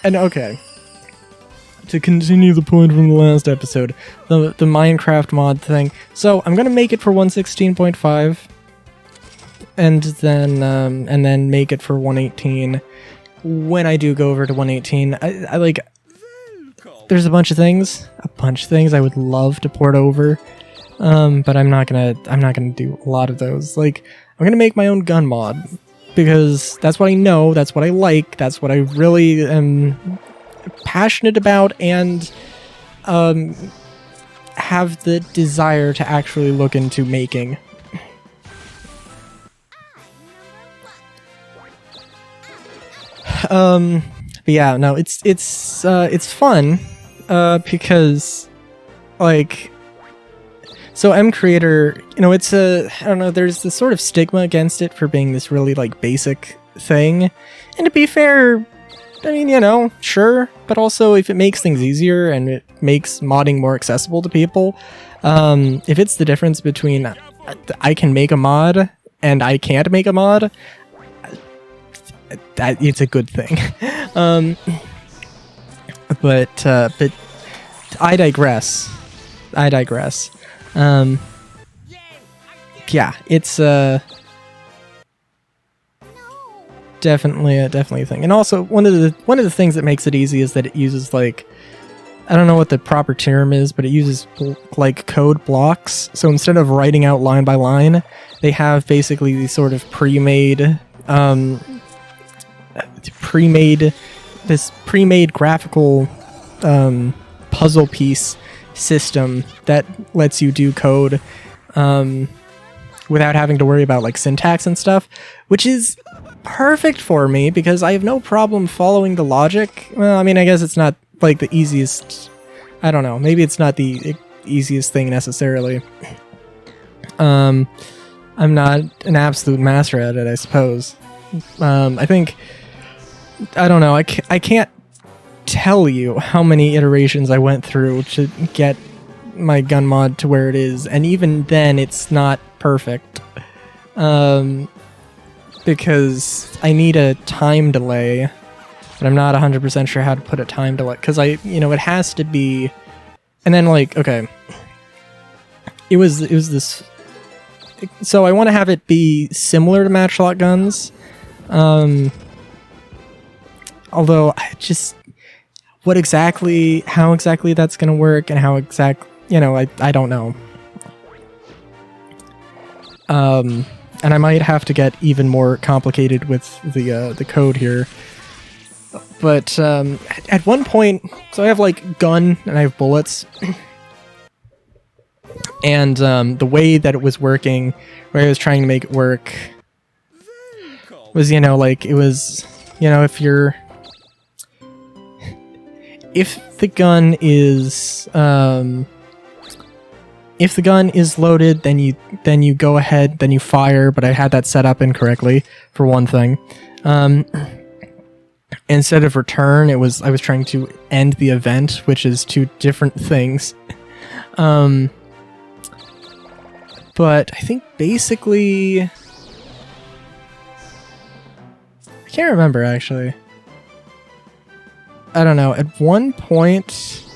And okay, to continue the point from the last episode, the Minecraft mod thing. So I'm gonna make it for 116.5, and then make it for 118. When I do go over to 118, I like. There's a bunch of things I would love to port over, but I'm not gonna do a lot of those. Like, I'm gonna make my own gun mod because that's what I know, that's what I like, that's what I really am passionate about, and have the desire to actually look into making. But yeah, no, it's fun, because, like, so Creator, you know, it's I don't know, there's this sort of stigma against it for being this really, like, basic thing, and to be fair, I mean, you know, sure, but also if it makes things easier and it makes modding more accessible to people, if it's the difference between I can make a mod and I can't make a mod, that it's a good thing. But I digress. Yeah, it's definitely a thing. And also one of the things that makes it easy is that it uses, like, I don't know what the proper term is, but it uses like code blocks. So instead of writing out line by line, they have basically these sort of pre-made graphical puzzle piece system that lets you do code without having to worry about, like, syntax and stuff, which is perfect for me because I have no problem following the logic. Well, I mean, I guess it's not, like, the easiest. I don't know. Maybe it's not the easiest thing necessarily. I'm not an absolute master at it, I suppose. I think, I don't know, I can't tell you how many iterations I went through to get my gun mod to where it is, and even then it's not perfect. Because I need a time delay, but I'm not 100% sure how to put a time delay, because it has to be, and then, like, okay, it was this, so I want to have it be similar to matchlock guns, although how exactly that's gonna work and how I don't know. And I might have to get even more complicated with the code here. But at one point, so I have, like, gun and I have bullets, and the way that it was working, where I was trying to make it work, was, like, it was, if the gun is loaded, then you go ahead, then you fire, but I had that set up incorrectly, for one thing. Instead of return, I was trying to end the event, which is two different things. But I think basically, I can't remember, actually. I don't know. At one point,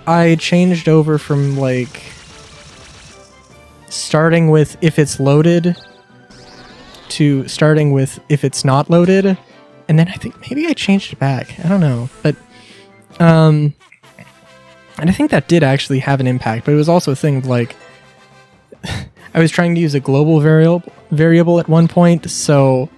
I changed over from, like, starting with if it's loaded to starting with if it's not loaded, and then I think maybe I changed it back. I don't know, but and I think that did actually have an impact, but it was also a thing of, like, I was trying to use a global variable at one point, so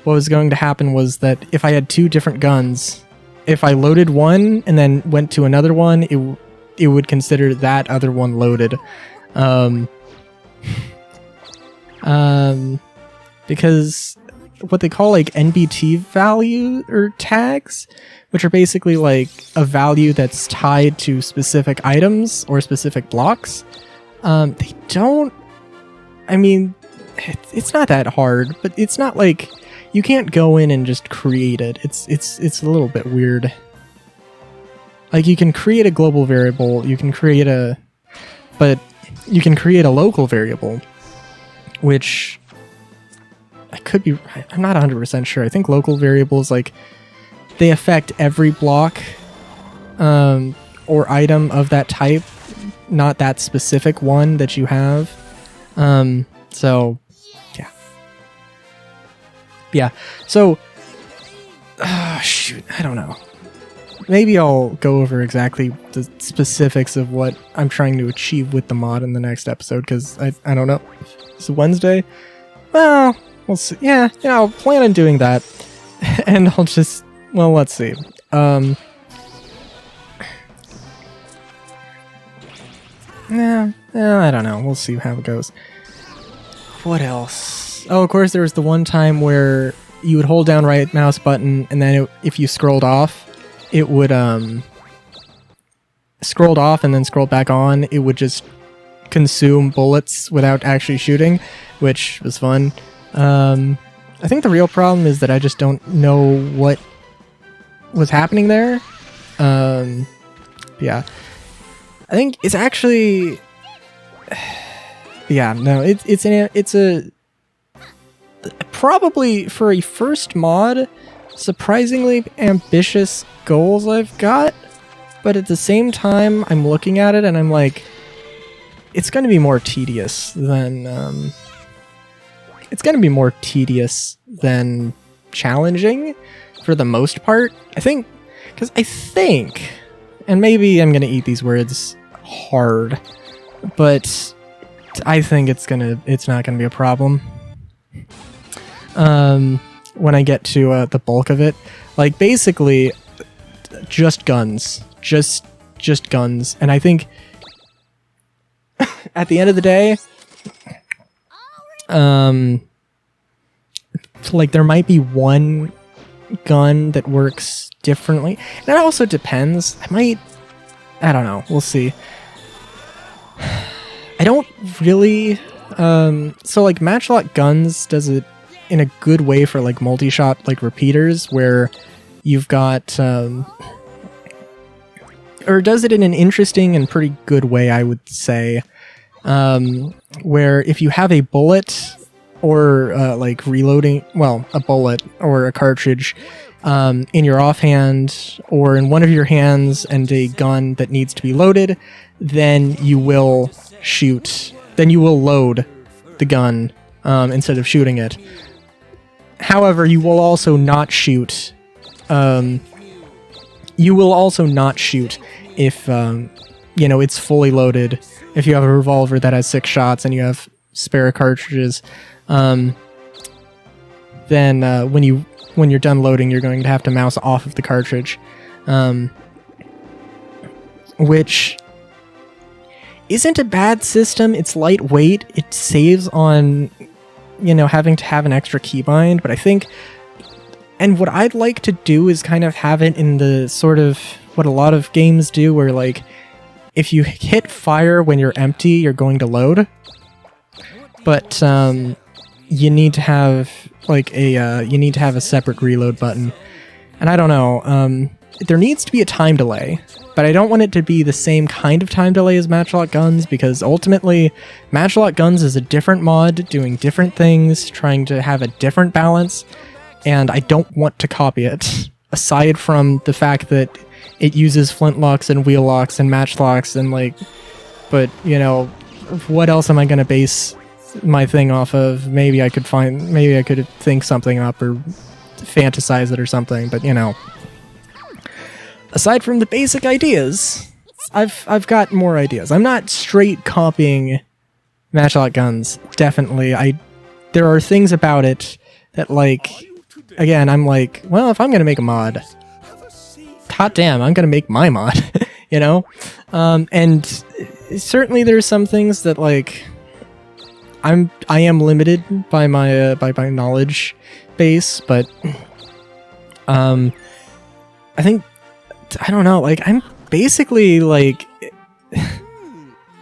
what was going to happen was that if I had two different guns, if I loaded one and then went to another one, it would consider that other one loaded. Because what they call, like, NBT value or tags, which are basically, like, a value that's tied to specific items or specific blocks. They don't, I mean, it's not that hard, but it's not like you can't go in and just create it. It's a little bit weird. Like, you can create a global variable, you can create a local variable, which I could be, I'm not 100% sure. I think local variables, like, they affect every block or item of that type, not that specific one that you have. So, yeah. Yeah, so, shoot, I don't know. Maybe I'll go over exactly the specifics of what I'm trying to achieve with the mod in the next episode, because I don't know. It's Wednesday? Well, we'll see. Yeah, I'll plan on doing that. And I'll just, well, let's see. Yeah, I don't know. We'll see how it goes. What else? Oh, of course, there was the one time where you would hold down right mouse button, and then if you scrolled off, it would, scrolled off and then scrolled back on, it would just consume bullets without actually shooting, which was fun. I think the real problem is that I just don't know what was happening there. Yeah. I think it's actually... Yeah, no, it's a... Probably, for a first mod, surprisingly ambitious goals I've got, but at the same time, I'm looking at it and I'm like, it's going to be more tedious than... It's going to be more tedious than challenging for the most part. I think, and maybe I'm going to eat these words hard, but I think it's not going to be a problem. When I get to the bulk of it, like basically just guns, just guns. And I think at the end of the day, like there might be one gun that works differently. And that also depends. I don't know. We'll see. I don't really, so like Matchlock Guns does it in a good way for like multi-shot like repeaters where you've got, or does it in an interesting and pretty good way, I would say, where if you have a bullet or like reloading, well, a bullet or a cartridge in your offhand or in one of your hands and a gun that needs to be loaded, then you will load the gun instead of shooting it. However, you will also not shoot. If it's fully loaded. If you have a revolver that has 6 shots and you have spare cartridges, then when you're done loading, you're going to have to mouse off of the cartridge, which isn't a bad system. It's lightweight. It saves on, having to have an extra keybind, but I think, and what I'd like to do is kind of have it in the sort of what a lot of games do, where like, if you hit fire when you're empty, you're going to load, but you need to have like a separate reload button, and I don't know. There needs to be a time delay, but I don't want it to be the same kind of time delay as Matchlock Guns, because ultimately, Matchlock Guns is a different mod, doing different things, trying to have a different balance, and I don't want to copy it, aside from the fact that it uses flintlocks and wheel locks and matchlocks and like, but what else am I going to base my thing off of? Maybe I could think something up or fantasize it or something, but aside from the basic ideas, I've got more ideas. I'm not straight copying Matchlock Guns, definitely. There are things about it that, like, again, I'm like, well, if I'm gonna make a mod, hot damn, I'm gonna make my mod, and certainly there's some things that, like, I am limited by my knowledge base, but I think, I don't know, like, I'm basically, like,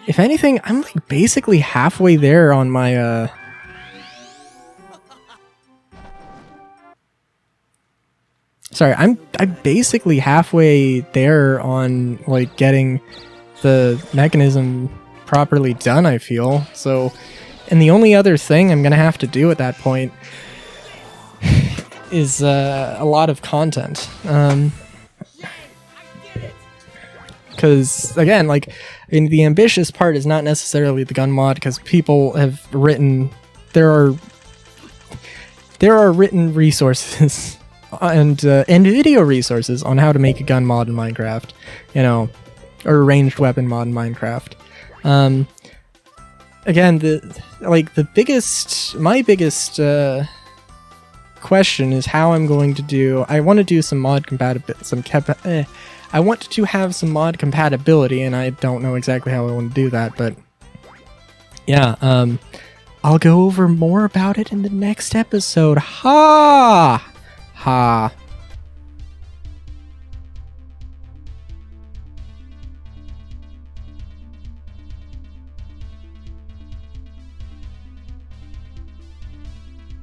if anything, I'm, like, basically halfway there on my, sorry, I'm basically halfway there on, like, getting the mechanism properly done, I feel, so, and the only other thing I'm gonna have to do at that point a lot of content. Because again, like, the ambitious part is not necessarily the gun mod, because people have written, there are written resources and video resources on how to make a gun mod in Minecraft, or a ranged weapon mod in Minecraft. Again, my biggest question is how I'm going to do. I want to do some mod compatibility, I want to have some mod compatibility, and I don't know exactly how I want to do that, but yeah, I'll go over more about it in the next episode. Ha! Ha!